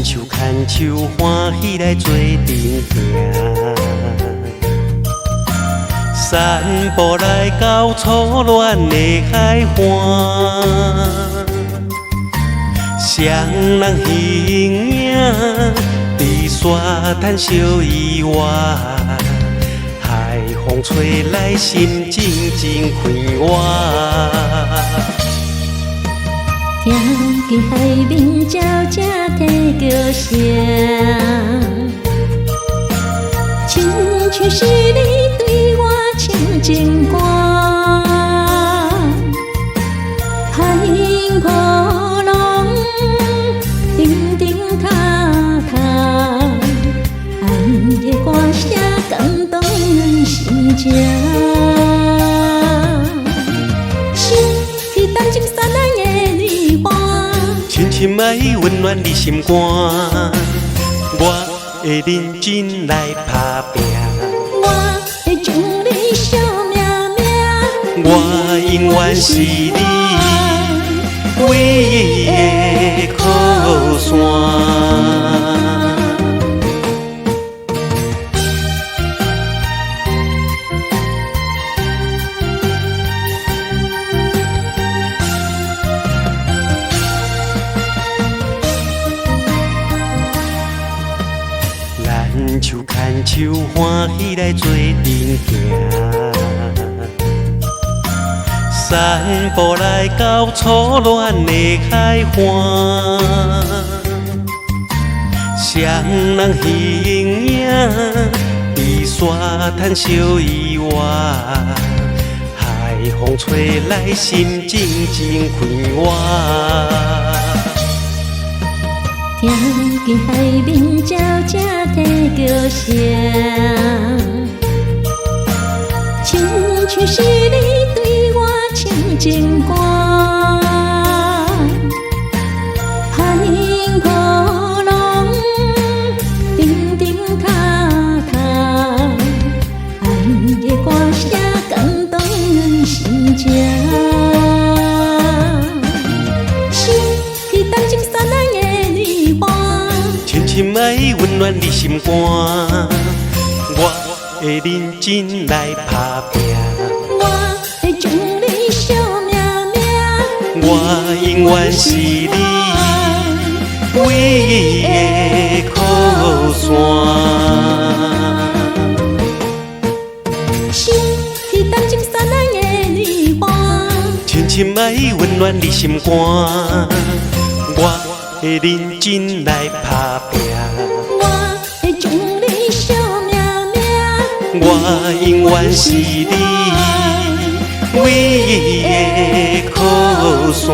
手牵手欢喜来做阵行，散步来到初恋的海岸，双人形影伫沙滩相依偎，海风吹来心情真快活。听见海面鸟只啼叫声，亲像是你对我唱情歌。海波浪叮叮塔塔，暗夜歌声感动阮心情。去等情散来的年华，深深爱温暖你心肝，我会认真来打拼，我会将你惜命命。我永远是你唯一的靠山。咱手牵手欢喜来做阵行，散步来到初恋的海岸，双人形影伫沙滩相依偎，海风吹来心情真快活。听见海面鸟只啼叫声，亲像是你对我唱情歌。海波浪叮叮塔塔，暗夜歌声感动阮心情。去等情散来的年华，深深爱温暖你心肝，我会认真来打拼，我会将你惜命命。我永远是你唯一的靠山。去等情散来的年华，深深爱温暖你心肝，我会认真来打拼，我会将你惜命命。我永远是你唯一的靠山。